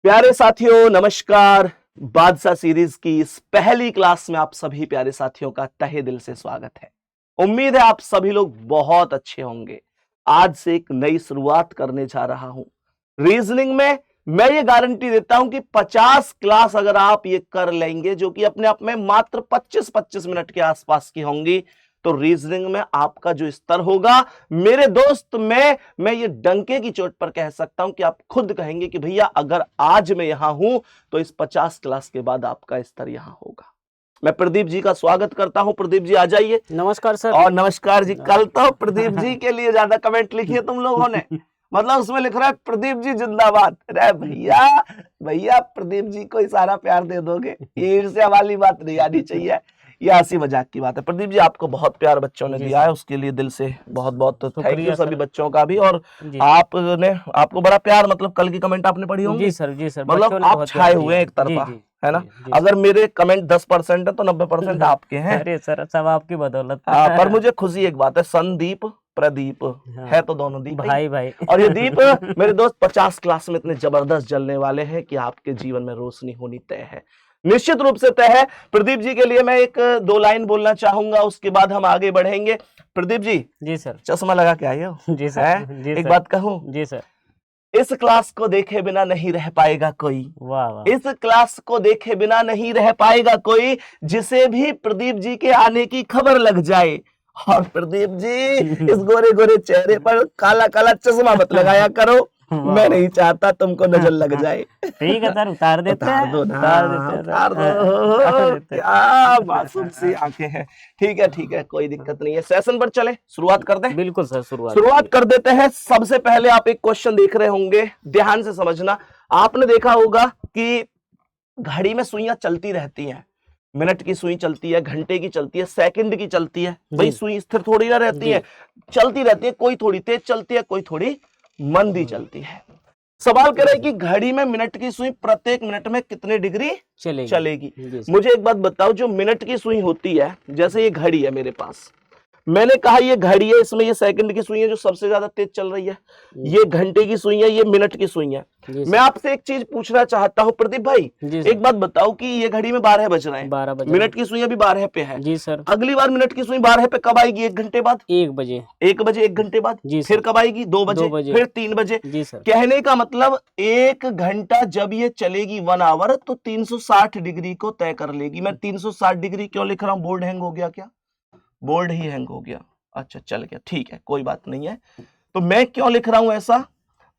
प्यारे साथियों नमस्कार। बादशाह सीरीज की इस पहली क्लास में आप सभी प्यारे साथियों का तहे दिल से स्वागत है। उम्मीद है आप सभी लोग बहुत अच्छे होंगे। आज से एक नई शुरुआत करने जा रहा हूं। रीजनिंग में मैं ये गारंटी देता हूं कि 50 क्लास अगर आप ये कर लेंगे, जो कि अपने आप में मात्र 25-25 मिनट के आसपास की होंगी, तो रीजनिंग में आपका जो स्तर होगा, मेरे दोस्त, मैं ये डंके की चोट पर कह सकता हूं कि आप खुद कहेंगे कि भैया अगर आज मैं यहां हूं तो इस 50 क्लास के बाद आपका स्तर यहां होगा। मैं प्रदीप जी का स्वागत करता हूं। प्रदीप जी आ जाइए। नमस्कार सर। और नमस्कार जी। कल तो प्रदीप जी के लिए ज्यादा कमेंट लिखिए तुम लोगों ने, मतलब उसमें लिख रहा है प्रदीप जी जिंदाबाद। अरे भैया भैया प्रदीप जी को सारा प्यार दे दोगे, ये ईर्ष्या वाली बात नहीं आनी चाहिए। ये हंसी मजाक की बात है। प्रदीप जी आपको बहुत प्यार बच्चों ने दिया है, उसके लिए दिल से बहुत बहुत थैंक यू सभी बच्चों का भी। और आपको बड़ा प्यार, मतलब कल की कमेंट आपने पढ़ी होंगी। जी सर मतलब आप छाए हुए हैं एक तरफा, है ना। अगर मेरे कमेंट 10% है तो 90% आपके हैं। अरे सर सब आपकी बदौलत। पर मुझे खुशी एक बात है, संदीप प्रदीप है तो दोनों दीप भाई। और ये दीप मेरे दोस्त 50 क्लास में इतने जबरदस्त जलने वाले हैं कि आपके जीवन में रोशनी होनी तय है, निश्चित रूप से तय है। प्रदीप जी के लिए मैं एक दो लाइन बोलना चाहूंगा, उसके बाद हम आगे बढ़ेंगे। प्रदीप जी। जी सर। चश्मा लगा के आए हो। जी सर। जी एक बात कहूं। जी सर। इस क्लास को देखे बिना नहीं रह पाएगा कोई। वाह। इस क्लास को देखे बिना नहीं रह पाएगा कोई, जिसे भी प्रदीप जी के आने की खबर लग जाए। और प्रदीप जी इस गोरे गोरे चेहरे पर काला काला चश्मा मत लगाया करो, मैं नहीं चाहता तुमको नजर लग जाए। ठीक है सर, उतार देते हैं। उतार दो ना, उतार दो। क्या मासूम सी आंखें हैं। ठीक है कोई दिक्कत नहीं है। सेशन पर चले, शुरुआत कर दें। बिल्कुल सर, शुरुआत कर देते हैं। सबसे पहले आप एक क्वेश्चन देख रहे होंगे, ध्यान से समझना। आपने देखा होगा कि घड़ी में सुइयां चलती रहती हैं। मिनट की सुई चलती है, घंटे की चलती है, सेकंड की चलती है। भाई सुई स्थिर थोड़ी ना रहती है, चलती रहती है। कोई थोड़ी तेज चलती है, कोई थोड़ी मंदी चलती है। सवाल करे कि घड़ी में मिनट की सुई प्रत्येक मिनट में कितने डिग्री चलेगी। मुझे एक बात बताओ, जो मिनट की सुई होती है, जैसे ये घड़ी है मेरे पास, मैंने कहा ये घड़ी है, इसमें ये सेकंड की सुई है जो सबसे ज्यादा तेज चल रही है, ये घंटे की सुई है, ये मिनट की सुई है। मैं आपसे एक चीज पूछना चाहता हूँ प्रदीप भाई, एक बात बताओ कि ये घड़ी में 12 बज रहे हैं, मिनट की सुई अभी 12 पे है। जी सर। अगली बार मिनट की सुई 12 पे कब आएगी? 1 घंटे बाद। 1 बजे। 1 बजे 1 घंटे बाद। फिर कब आएगी? 2 बजे, फिर 3 बजे। जी सर। कहने का मतलब 1 घंटा जब ये चलेगी 1 आवर, तो 360 डिग्री को तय कर लेगी। मैं 360 डिग्री क्यों लिख रहा हूँ? बोर्ड हैंग हो गया क्या? बोर्ड ही हैंग हो गया। अच्छा चल गया, ठीक है कोई बात नहीं है। तो मैं क्यों लिख रहा हूं ऐसा?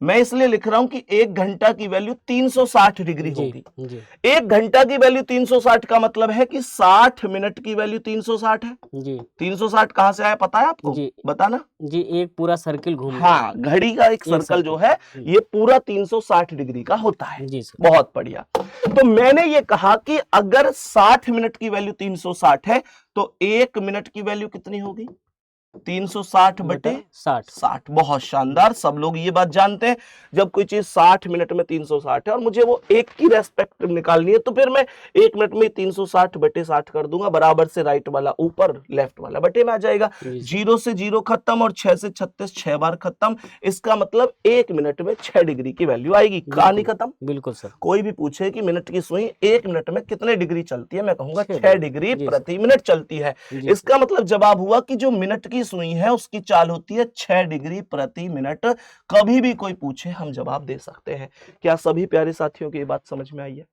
मैं इसलिए लिख रहा हूं कि 1 घंटा की वैल्यू 360 डिग्री होगी। 1 घंटा की वैल्यू 360 का मतलब है कि 60 मिनट की वैल्यू 360 है। जी 360 कहां से आया पता है आपको? जी बताना। जी एक पूरा सर्किल घूम, हाँ घड़ी का एक सर्कल जो है ये पूरा 360 डिग्री का होता है। जी बहुत बढ़िया। तो मैंने ये कहा कि अगर 60 मिनट की वैल्यू 360 है तो 1 मिनट की वैल्यू कितनी होगी? 360 बटे 60। बहुत शानदार, सब लोग ये बात जानते हैं जब कोई चीज 60 मिनट में 360 है और मुझे वो एक की रेस्पेक्ट निकालनी है, तो फिर मैं 1 मिनट में 360 बटे 60 कर दूंगा। बराबर से राइट वाला ऊपर, लेफ्ट वाला बटे में आ जाएगा। 0 से 0 खत्म और 6 से 36 6 बार खत्म। इसका मतलब 1 मिनट में 6 डिग्री की वैल्यू आएगी। कहानी खत्म। बिल्कुल सर। कोई भी पूछे कि मिनट की सुई 1 मिनट में कितने डिग्री चलती है, मैं कहूंगा 6 डिग्री प्रति मिनट चलती है। इसका मतलब जवाब हुआ कि जो मिनट की सुई है उसकी चाल होती है 6 डिग्री प्रति मिनट। कभी भी कोई पूछे हम जवाब दे सकते हैं। क्या सभी प्यारे साथियों की ये बात समझ में आई है?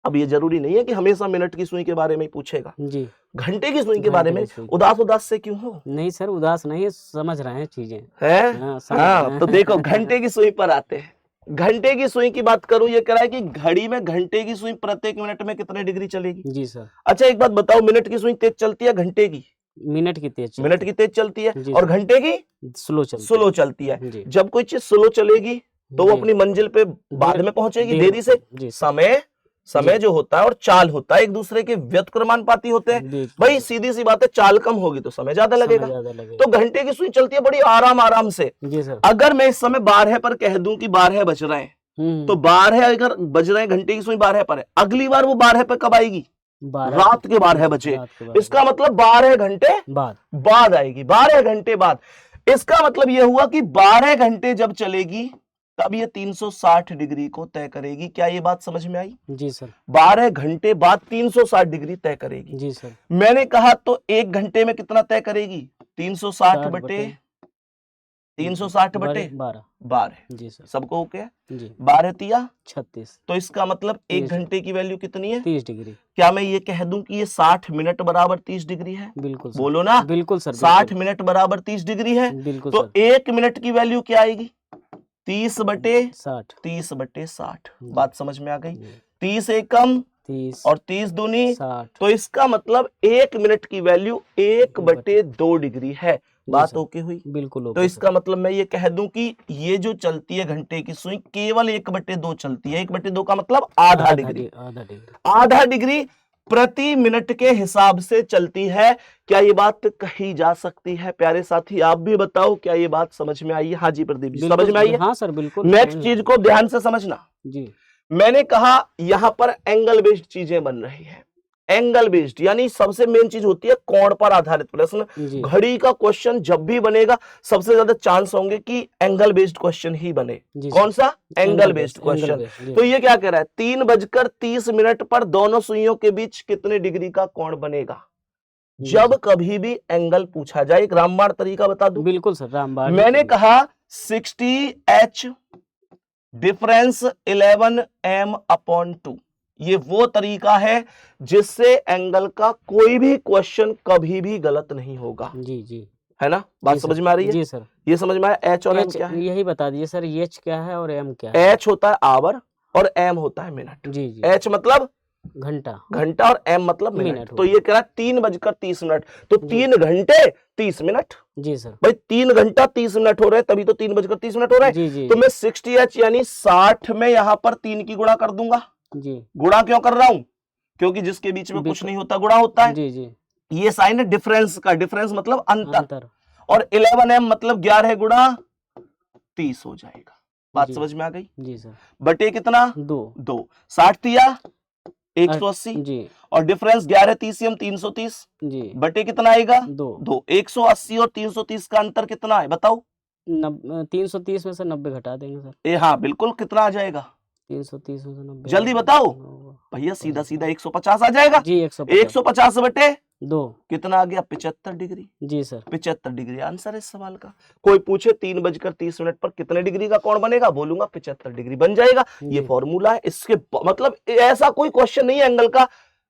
अब ये जरूरी नहीं है कि हमेशा मिनट की सुई के बारे में ही पूछेगा। जी घंटे की सुई के बारे में उदास से क्यों हो? नहीं सर उदास नहीं है, समझ रहे हैं चीजें है। हाँ तो देखो घंटे की सुई पर आते हैं। घंटे की सुई की बात करूं, ये कह रहा है कि घड़ी में घंटे की सुई प्रत्येक मिनट में कितने डिग्री चलेगी? जी सर। अच्छा एक बात बताओ, मिनट की सुई तेज चलती है घंटे की? मिनट की तेज चलती है और घंटे की स्लो चलती है। जब कोई चीज स्लो चलेगी तो वो अपनी मंजिल पे बाद में पहुंचेगी, देरी से। समय जो होता है और चाल होता है एक दूसरे के व्युत्क्रमानुपाती होते हैं। भाई सीधी सी बात है, चाल कम होगी तो समय ज्यादा लगेगा। तो घंटे की सुई चलती है बड़ी आराम से। अगर मैं इस समय 12 पर कह दूं कि 12 बज रहे हैं, तो 12 अगर बज रहे हैं, घंटे की सुई 12 पर है, अगली बार वो 12 पर कब आएगी? रात के 12 बजे। इसका मतलब 12 घंटे बाद आएगी, 12 घंटे बाद। इसका मतलब यह हुआ कि 12 घंटे जब चलेगी तब ये 360 डिग्री को तय करेगी। क्या ये बात समझ में आई? जी सर। 12 घंटे बाद 360 डिग्री तय करेगी। जी सर। मैंने कहा तो 1 घंटे में कितना तय करेगी? 360 बटे 360 बटे 12। जी सर। सबको ओके है? जी। 12 तिया 36। तो इसका मतलब 1 घंटे की वैल्यू कितनी है? 30 डिग्री। क्या मैं ये कह दूं कि ये 60 मिनट बराबर 30 डिग्री है? बिल्कुल सर। बोलो ना। बिल्कुल सर। 60 मिनट बराबर 30 डिग्री है। बिल्कुल तो सर। 1 मिनट की वैल्यू क्या आएगी? 30 बटे 60। 30 बटे 60। जी। बात समझ में आ गई? जी। 30 एकम 30 और 30 दूनी 60। तो इसका मतलब 1 मिनट की वैल्यू 1 बटे 2 डिग्री है। बात ओके हुई? बिल्कुल ओके। तो इसका मतलब मैं ये कह दूं कि ये जो चलती है घंटे की सुई केवल 1 बटे 2 चलती है। 1 बटे 2 का मतलब आधा डिग्री। आधा डिग्री प्रति मिनट के हिसाब से चलती है। क्या ये बात कही जा सकती है? प्यारे साथी आप भी बताओ, क्या ये बात समझ में आई है? हाँ जी प्रदीप जी, समझ में आई है? हाँ सर बिल्कुल। नेक्स्ट चीज को ध्यान से समझना। जी। मैंने कहा यहां पर एंगल बेस्ड चीजें बन रही है। एंगल बेस्ड यानी सबसे मेन चीज होती है कोण पर आधारित प्रश्न। घड़ी का क्वेश्चन जब भी बनेगा सबसे ज्यादा चांस होंगे कि एंगल बेस्ड क्वेश्चन ही बने। कौन सा? Angle based question. तो ये क्या कह रहा है? 3:30 पर दोनों सुइयों के बीच कितने डिग्री का कोण बनेगा? जब कभी भी एंगल पूछा जाए, एक रामबाण तरीका बता दूं। बिल्कुल सर, रामबाण। मैंने कहा 60H डिफरेंस 11m/2। ये वो तरीका है जिससे एंगल का कोई भी क्वेश्चन कभी भी गलत नहीं होगा। जी जी, है ना? बात समझ में आ रही है? जी सर। ये समझ में आया? एच और एम क्या है? यही बता दीजिए सर, एच क्या है और एम क्या है? एच होता है आवर और एम होता है मिनट। जी जी। एच मतलब घंटा और एम मतलब मिनट। तो ये कह रहा है 3:30 तो 3 घंटे 30 मिनट। जी सर। भाई 3 घंटा 30 मिनट हो रहे हैं, तभी तो 3:30 हो रहे हैं। जी जी। तो मैं 60H यानी 60 में यहां पर 3 की गुणा कर दूंगा। जी। गुणा क्यों कर रहा हूं? क्योंकि जिसके बीच में कुछ नहीं होता गुणा होता है। जी जी। ये साइन है डिफरेंस का। डिफरेंस मतलब अंतर। और 11m मतलब 11 गुणा 30 हो जाएगा। बात समझ में आ गई? जी सर। बटे कितना? 2। 60 तिया 180 जी। और डिफरेंस 11 30 330 जी। बटे कितना आएगा? 2। 180 और 330 का अंतर कितना है बताओ? 330 में से 90 घटा देंगे सर। हाँ बिल्कुल। कितना आ जाएगा? 330 में से 90। जल्दी बताओ भैया। सीधा सीधा 150 आ जाएगा जी। 150 बटे 2 कितना आ गया? 75 डिग्री। जी सर। 75 डिग्री आंसर है इस सवाल का। कोई पूछे 3:30 पर कितने डिग्री का कोण बनेगा, बोलूंगा 75 डिग्री बन जाएगा। ये फॉर्मूला है। इसके मतलब ऐसा कोई क्वेश्चन नहीं है एंगल का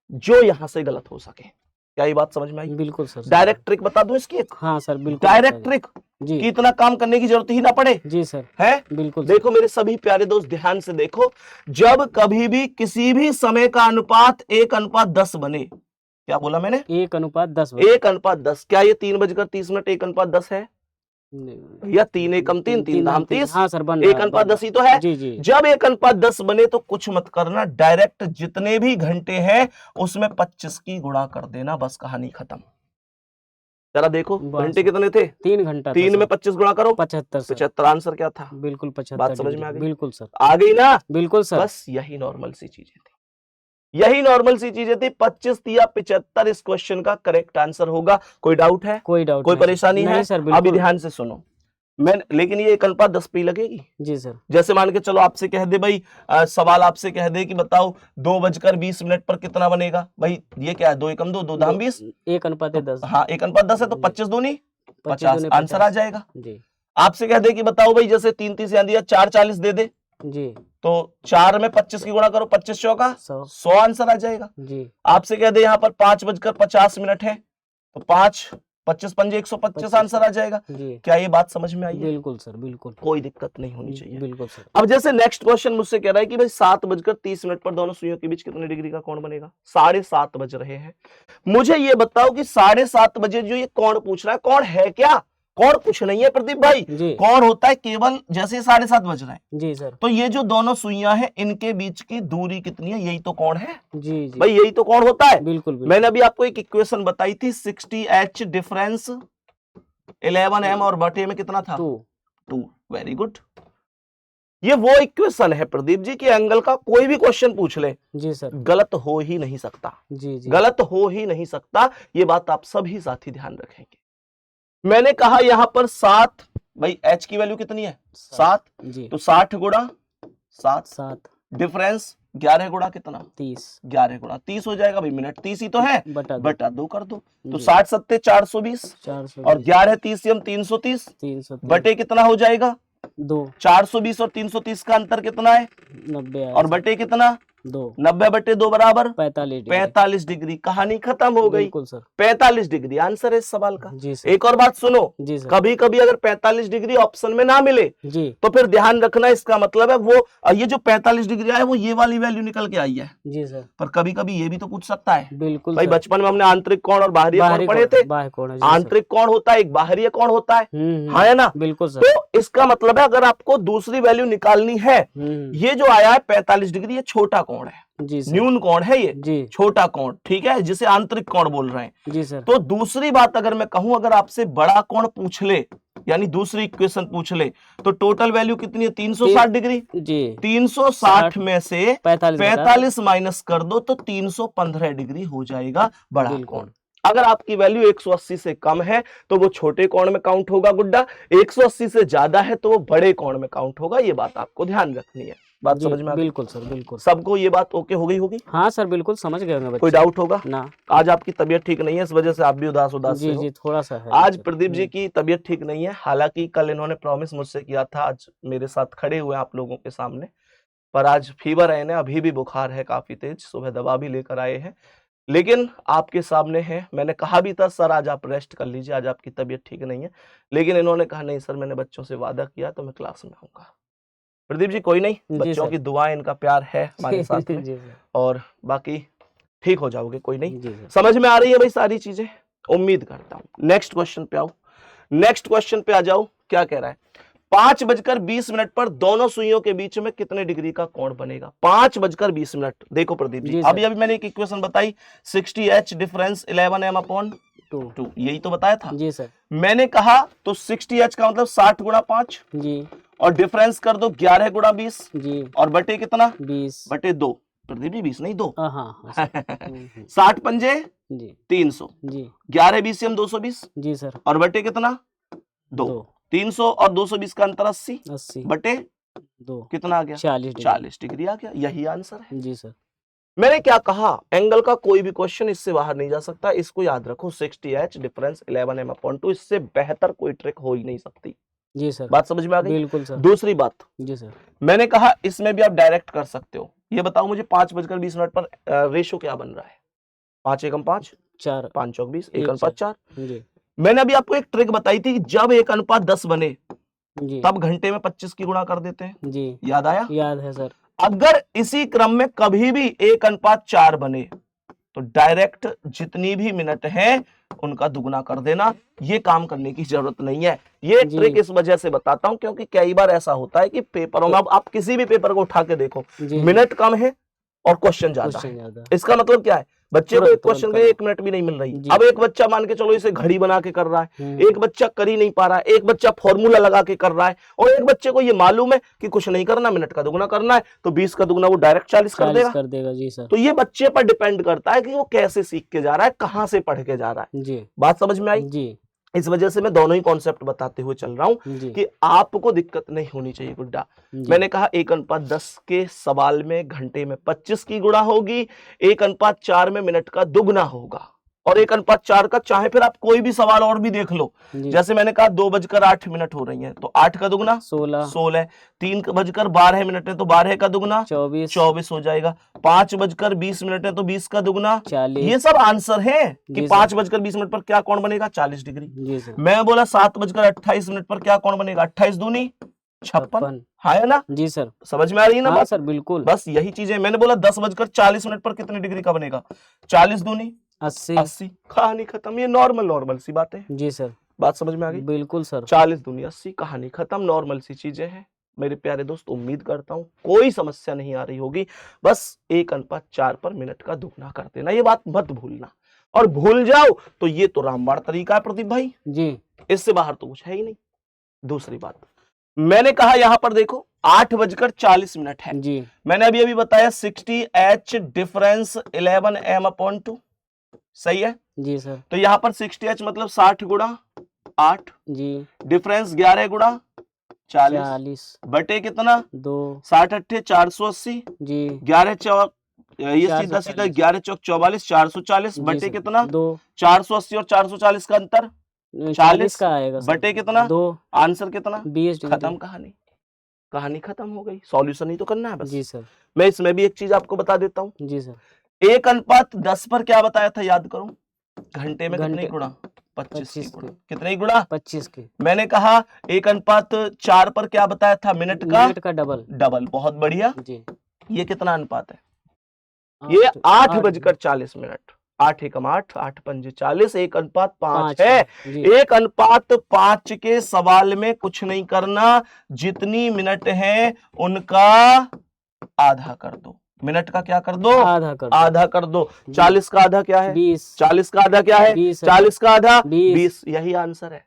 जो यहां से गलत हो सके। क्या ये बात समझ में आई? बिल्कुल सर। डायरेक्ट ट्रिक बता दूं इसकी एक? हाँ सर बिल्कुल। डायरेक्ट ट्रिक कि इतना काम करने की जरूरत ही ना पड़े। जी सर। है बिल्कुल। देखो मेरे सभी प्यारे दोस्त ध्यान से देखो, जब कभी भी किसी भी समय का अनुपात 1:10 बने। क्या बोला मैंने? 1:10। 1:10। क्या ये 3:30 1:10 है? या 3 एकम 3 3 दाम 30। हाँ सर बन 1:10 ही तो है। जी जी। जब 1:10 बने तो कुछ मत करना, डायरेक्ट जितने भी घंटे हैं उसमें 25 की गुणा कर देना, बस कहानी खत्म। जरा देखो घंटे कितने थे? 3 घंटा। 3 में 25 गुणा करो 75। 75 आंसर क्या था? बिल्कुल 75। बात समझ में आ गई? बिल्कुल सर। आ गई ना? बिल्कुल सर। बस यही नॉर्मल सी चीजें थी। यही नॉर्मल सी चीजें थी। 25 या 75 इस क्वेश्चन का करेक्ट आंसर होगा। कोई डाउट है? कोई डाउट, कोई परेशानी है? अभी ध्यान से सुनो। मैं लेकिन ये 1:10 पे लगेगी। जी सर। जैसे मान के चलो आपसे कह दे भाई सवाल आपसे कह दे कि बताओ 2:20 पर कितना बनेगा? भाई ये क्या है? 2 एकम 2 2 दाम 20। 1:10। हाँ 1:10 है तो 25 दूनी 50 आंसर आ जाएगा। जी। आपसे कह दे कि बताओ भाई जैसे 3 30 यहाँ दिया 4 40 दे दे। जी। तो 4 में 25 की गुणा करो 25 चौका 100 आंसर आ जाएगा। जी। आपसे कह दे यहाँ पर 5:50 है तो 5 25 पंजे 125 आंसर आ जाएगा। क्या ये बात समझ में आई है? बिल्कुल सर बिल्कुल। कोई दिक्कत नहीं होनी चाहिए। बिल्कुल सर। अब जैसे नेक्स्ट क्वेश्चन मुझसे कह रहा है कि भाई 7:30 पर दोनों सुइयों के बीच कितने डिग्री का कोण बनेगा? 7:30 बज रहे हैं। मुझे ये बताओ कि 7:30 बजे जो ये कोण पूछ रहा है, कोण है क्या? कोण कुछ नहीं है प्रदीप भाई। कोण होता है केवल जैसे 7:30 बज रहा है। जी सर। तो ये जो दोनों सुइयां हैं इनके बीच की दूरी कितनी है? यही तो कोण है। जी जी। भाई यही तो कोण होता है। बिल्कुल, बिल्कुल। मैंने अभी आपको एक इक्वेशन बताई थी 60H डिफरेंस 11m और बटे में कितना था? 2। Very good. ये वो इक्वेशन है प्रदीप जी कि एंगल का कोई भी क्वेश्चन पूछ ले जी सर गलत हो ही नहीं सकता। जी जी। गलत हो ही नहीं सकता। ये बात आप सभी साथी ध्यान रखेंगे। मैंने कहा यहां पर 7 भाई एच की वैल्यू कितनी है 7, जी तो 60 गुणा 7, 7 डिफरेंस 11 गुणा कितना 30 11 गुणा 30 हो जाएगा भाई, मिनट 30 ही तो है, बटा बटा 2 कर दो, तो जी। 60 सत्ते 420 420 और 11 30 से हम 330 330 बटे कितना हो जाएगा 2 420 और 330 का अंतर कितना है 90 आया और सर। बटे कितना 2 90 बटे 2 बराबर 45 डिग्री 45 डिग्री। कहानी खत्म हो गई, बिल्कुल सर 45 डिग्री आंसर है इस सवाल का। जी सर एक और बात सुनो, जी सर कभी कभी अगर 45 डिग्री ऑप्शन में ना मिले जी तो फिर ध्यान रखना, इसका मतलब है वो ये जो 45 डिग्री है वो ये वाली वैल्यू निकल के आई है, जी सर पर कभी कभी ये भी तो पूछ सकता है बिल्कुल भाई। सर। बचपन में हमने आंतरिक कोण और बाहरी कोण पढ़े थे, बाह्य कोण है, जी सर। आंतरिक कोण होता है एक, बाहरी कोण होता है, हम्म, हाँ है ना। बिल्कुल सर। तो इसका मतलब है अगर आपको दूसरी वैल्यू निकालनी है, ये जो आया है 45 डिग्री ये छोटा कोण है, जी सर न्यून कोण है ये, जी छोटा कोण, ठीक है, जिसे आंतरिक कोण बोल रहे हैं। जी सर तो दूसरी बात अगर मैं कहूं, अगर आपसे बड़ा कोण पूछ ले, यानी दूसरी इक्वेशन पूछ ले, तो टोटल वैल्यू कितनी है 360 डिग्री, जी 360 में से 45 माइनस कर दो तो 315 डिग्री हो जाएगा बड़ा बिल्कुल। कोण। अगर आपकी वैल्यू 180 से कम है तो वो छोटे कोण में काउंट होगा गुड्डा, 180 से ज्यादा है तो वो बड़े कोण में काउंट होगा। ये बात आपको ध्यान रखनी है, बात जी, समझ में आ गई? बिल्कुल सर बिल्कुल। सबको ये बात ओके हो गई होगी? हाँ सर बिल्कुल समझ गए होंगे बच्चे। कोई डाउट होगा? ना आज आपकी तबीयत ठीक नहीं है, इस वजह से आप भी उदास जी से हो। जी थोड़ा सा है आज बच्चे। प्रदीप जी की तबीयत ठीक नहीं है, हालांकि कल इन्होंने प्रॉमिस मुझसे किया था आज मेरे साथ खड़े हुए आप लोगों के सामने, पर आज फीवर है इन्हें, अभी भी बुखार है काफी तेज, सुबह दवा भी लेकर आए हैं, लेकिन आपके सामने है। मैंने कहा भी था सर आज आप रेस्ट कर लीजिए, आज आपकी तबीयत ठीक नहीं है, लेकिन इन्होंने कहा नहीं सर मैंने बच्चों से वादा किया तो मैं क्लास में आऊंगा। प्रदीप जी कोई नहीं, बच्चों सर। की दुआएं इनका प्यार है हमारे साथ में, जी सर और बाकी ठीक हो जाओगे, कोई नहीं। जी सर। समझ में आ रही है भाई सारी चीजें, उम्मीद करता हूं। नेक्स्ट क्वेश्चन पे आओ, नेक्स्ट क्वेश्चन पे आ जाओ। क्या कह रहा है, 5:20 पर दोनों सुइयों के बीच में कितने डिग्री का कोण बनेगा? 5:20। देखो प्रदीप जी, जी अभी सर। अभी मैंने एक इक्वेशन बताई, 60h डिफरेंस 11m/2, यही तो बताया था। जी सर मैंने कहा तो 60h का मतलब 60 गुणा 5 जी और डिफरेंस कर दो 11 गुणा 20 जी और बटे कितना 20 बटे 2। प्रदीप जी 20 नहीं 2, हाँ हाँ सर। 60 पंजे जी 300, जी 11 20 हम 220 जी सर और बटे कितना 2, 300 और 220 का अंतर 80 बटे 2 कितना आ गया 40 डिग्री आ गया। यही आंसर है। जी सर। मैंने क्या कहा, एंगल का कोई भी क्वेश्चन इससे बाहर नहीं जा सकता, इसको याद रखो, 60h डिफरेंस 11m/2, इससे बेहतर कोई ट्रिक हो ही नहीं सकती। जी सर बात समझ में आ गई? बिल्कुल सर। दूसरी बात, जी सर मैंने कहा इसमें भी आप डायरेक्ट कर सकते हो। ये बताओ मुझे 5:20 पर रेशो क्या बन रहा है? 5 एकम 5, 4 5 चौक 20, 1 अनुपात 4। जी मैंने अभी आपको एक ट्रिक बताई थी, जब 1 अनुपात 10 बने जी तब घंटे में 25 की गुणा कर देते हैं, जी याद आया? याद है सर। अगर इसी क्रम में कभी भी 1 अनुपात 4 बने तो डायरेक्ट जितनी भी मिनट हैं उनका दुगना कर देना, ये काम करने की जरूरत नहीं है। ये जी। ट्रिक इस वजह से बताता हूं क्योंकि कई बार ऐसा होता है कि पेपरों में, अब आप किसी भी पेपर को उठा के देखो, जी मिनट कम है और क्वेश्चन ज्यादा क्वेश्चन है। ज्यादा इसका मतलब क्या है, बच्चे को तुरंत एक क्वेश्चन तुरंत के 1 मिनट भी नहीं मिल रही। जी। अब एक बच्चा मान के चलो इसे घड़ी बना के कर रहा है, एक बच्चा कर ही नहीं पा रहा है, एक बच्चा फॉर्मूला लगा के कर रहा है, और एक बच्चे को ये मालूम है कि कुछ नहीं करना, मिनट का दुगना करना है, तो 20 का दुगना वो डायरेक्ट 40 कर देगा। जी सर। तो ये बच्चे पर डिपेंड करता है कि वो कैसे सीख के जा रहा है, कहां से पढ़ के जा रहा है। जी बात समझ में आई? जी इस वजह से मैं दोनों ही कॉन्सेप्ट बताते हुए चल रहा हूं जी कि आपको दिक्कत नहीं होनी चाहिए गुड्डा। जी। मैंने कहा 1 अनुपात 10 के सवाल में घंटे में 25 की गुणा होगी, 1 अनुपात 4 में मिनट का दुगना होगा, और 1 अनुपात 4 का चाहे फिर आप कोई भी सवाल और भी देख लो, जी। जैसे मैंने कहा 2:08 हो रही है तो 8 का दुगना 16, 3:12 है तो 12 का दुगना 24 हो जाएगा, 5:20 है तो 20 का दुगना 40। ये सब आंसर है कि जी 5:20 पर क्या कोण बनेगा 40 डिग्री। जी सर। मैं बोला 7:28 पर क्या कोण बनेगा 28 दूनी 56, है ना? जी सर। समझ में आ रही है ना हाँ बात? सर बिल्कुल। बस यही चीज है। मैंने बोला 10:40 पर कितने डिग्री का बनेगा 40 दूनी 80, कहानी खत्म। ये नॉर्मल सी बात है। जी सर। बात समझ में आ गई? बिल्कुल सर। 40 दूनी 80, कहानी खत्म, नॉर्मल सी चीजें हैं मेरे प्यारे दोस्त। उम्मीद करता हूं कोई समस्या नहीं आ रही होगी। बस 1 अनुपात 4 पर मिनट का दुगना कर देना, ये बात मत भूलना, और भूल जाओ तो ये तो रामबाण तरीका है प्रदीप भाई जी। इससे बाहर तो कुछ है ही नहीं। दूसरी बात, मैंने कहा यहां पर देखो 8:40 है जी। मैंने अभी बताया 60h डिफरेंस 11m/2, सही है? जी सर। तो यहां पर 60h मतलब 60 गुणा 8 जी डिफरेंस 11 गुणा 40 40 बटे कितना 2 60 अट्ठे 480 जी 11 चौक ये सीधा सीधा 440 11 चौक 44 440 जी बटे सर कितना 2 480 और 440 का अंतर 40 का आएगा सर बटे कितना 2 आंसर कितना 20 खत्म डिग्री कहानी कहानी खत्म हो गई सॉल्यूशन ही तो करना है बस जी सर मैं इसमें भी एक चीज आपको बता देता हूँ जी सर 1:10 पर क्या बताया था याद करो घंटे में कितने घंटे गुणा 25 की 25 गुणा के कितने गुणा 25 के मैंने कहा 1:4 पर क्या बताया था मिनट मिनट का डबल डबल बहुत बढ़िया जी ये कितना अनुपात है ये 8 8:40 8 एकम 8 8 पंजे 40 1:5 5 है जी 1:5 के सवाल में कुछ नहीं करना जितनी मिनट है उनका आधा कर दो मिनट का क्या कर दो आधा कर दो 40 का आधा क्या है 20 40 का आधा क्या है 20 40 का आधा 20 20 यही आंसर है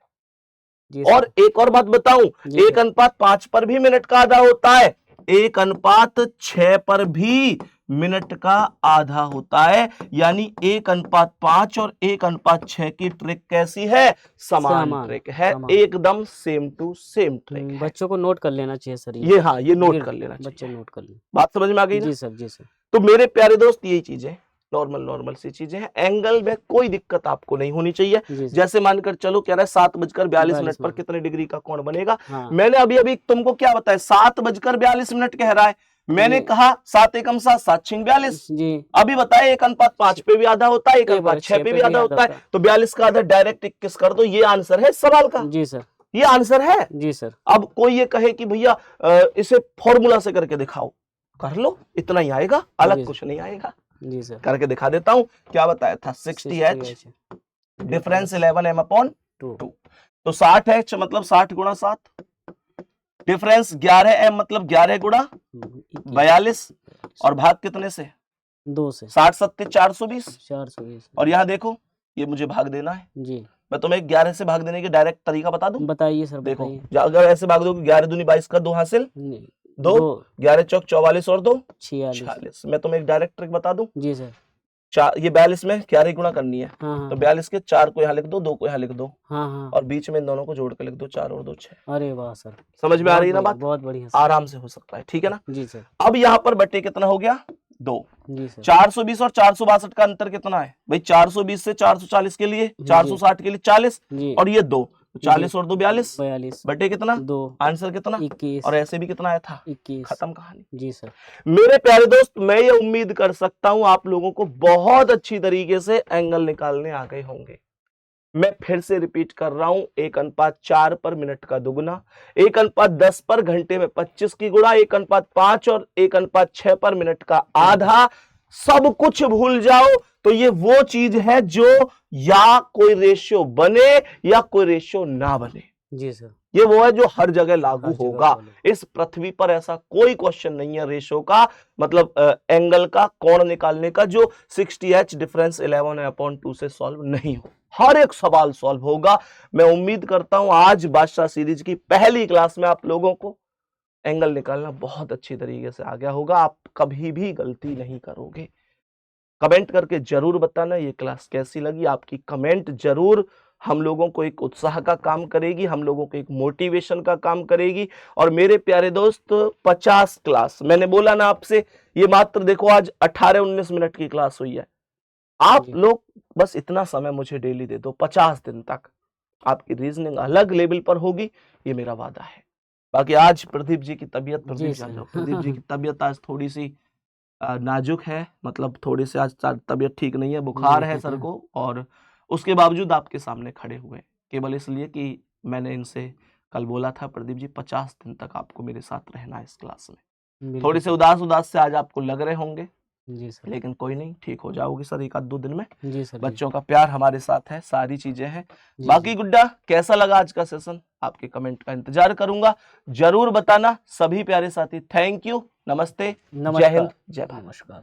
जी और एक और बात बताऊं जी 1:5 पर भी मिनट का आधा होता है 1:6 पर भी मिनट का आधा होता है यानी 1:5 और 1:6 की ट्रिक कैसी है समान ट्रिक है एकदम सेम टू सेम ट्रिक है बच्चों को नोट कर लेना चाहिए सर ये हाँ ये नोट कर लेना बच्चे चाहिए नोट कर लें बात समझ में आ गई ना जी सर तो मेरे प्यारे दोस्त यही चीजें नॉर्मल सी चीजें हैं एंगल में कोई दिक्कत आपको नहीं होनी चाहिए जैसे मानकर चलो कह रहा है 7:42 पर कितने डिग्री का कोण बनेगा मैंने अभी तुमको क्या बताया 7:42 कह रहा है मैंने कहा 7 एकम 7 7 छिंग 42 अभी बताया 1:5 पे भी आधा होता है 1:6 पे भी आधा होता है तो 42 का आधा डायरेक्ट 21 कर दो ये आंसर है सवाल का जी सर ये आंसर है जी सर अब कोई ये कहे कि भैया इसे फॉर्मूला से करके दिखाओ कर लो इतना ही आएगा अलग कुछ नहीं आएगा जी सर करके दिखा देता हूं क्या बताया था 60h डिफरेंस 11m/2 तो 60h मतलब 60 गुणा 7 डिफरेंस 11m मतलब 11 गुणा 42 और भाग कितने से 2 से 60 7 420 और यहाँ देखो ये मुझे भाग देना है जी मैं तुम्हें 11 से भाग देने के डायरेक्ट तरीका बता दूं बताइए सर देखो अगर ऐसे भाग दो 11 दूनी 22 का 2 हासिल 2 11 चौक 44 और 2 46 मैं तुम्हें एक डायरेक्ट ट्रिक बता दूं जी सर ये 42 में 11 गुणा करनी है तो 42 के 4 को यहाँ लिख दो 2 को यहाँ लिख दो और बीच में इन दोनों को जोड़ कर लिख दो 4 और 2 6 अरे वाह सर समझ में आ रही है ना बात बहुत बढ़िया आराम से हो सकता है ठीक है ना जी सर अब यहाँ पर बटे कितना हो गया 2 जी सर 420 और 462 का अंतर कितना है भाई 420 से 440 के लिए 460 के लिए 40 और ये 2 40 और 2 42 बटे कितना 2 आंसर कितना 21 और ऐसे भी कितना आया था 21 खत्म कहानी जी सर मेरे प्यारे दोस्त मैं ये उम्मीद कर सकता हूं आप लोगों को बहुत अच्छी तरीके से एंगल निकालने आ गए होंगे मैं फिर से रिपीट कर रहा हूं 1:4 पर मिनट का दुगुना 1:10 पर घंटे में 25 की गुणा 1:5 और 1:6 पर मिनट का आधा सब कुछ भूल जाओ तो ये वो चीज है जो या कोई रेशियो बने या कोई रेशियो ना बने जी सर ये वो है जो हर जगह लागू होगा इस पृथ्वी पर ऐसा कोई क्वेश्चन नहीं है रेशियो का मतलब एंगल का कोण निकालने का जो 60h डिफरेंस 11/2 से सॉल्व नहीं हो हर एक सवाल सॉल्व होगा मैं उम्मीद करता हूं आज बादशाह सीरीज की पहली क्लास में आप लोगों को एंगल निकालना बहुत अच्छी तरीके से आ गया होगा आप कभी भी गलती नहीं करोगे कमेंट करके जरूर बताना ये क्लास कैसी लगी आपकी कमेंट जरूर हम लोगों को एक उत्साह का काम करेगी हम लोगों को एक मोटिवेशन का काम करेगी और मेरे प्यारे दोस्त 50 क्लास मैंने बोला ना आपसे ये मात्र देखो आज 18-19 मिनट की क्लास हुई है आप लोग बस इतना समय मुझे डेली दे दो 50 दिन तक आपकी रीजनिंग अलग लेवल पर होगी ये मेरा वादा है बाकी आज प्रदीप जी की तबीयत प्रदीप जी की तबीयत आज थोड़ी सी नाजुक है मतलब थोड़ी सी आज तबीयत ठीक नहीं है बुखार है सर को और उसके बावजूद आपके सामने खड़े हुए केवल इसलिए कि मैंने इनसे कल बोला था प्रदीप जी 50 दिन तक आपको मेरे साथ रहना है इस क्लास में थोड़े से उदास से आज आपको लग रहे होंगे जी सर लेकिन कोई नहीं ठीक हो जाओगी सर 1-2 दिन में जी सर बच्चों का प्यार हमारे साथ है सारी चीजें हैं बाकी गुड्डा कैसा लगा आज का सेशन आपके कमेंट का इंतजार करूंगा जरूर बताना सभी प्यारे साथी थैंक यू नमस्ते जय हिंद जय भारत नमस्कार।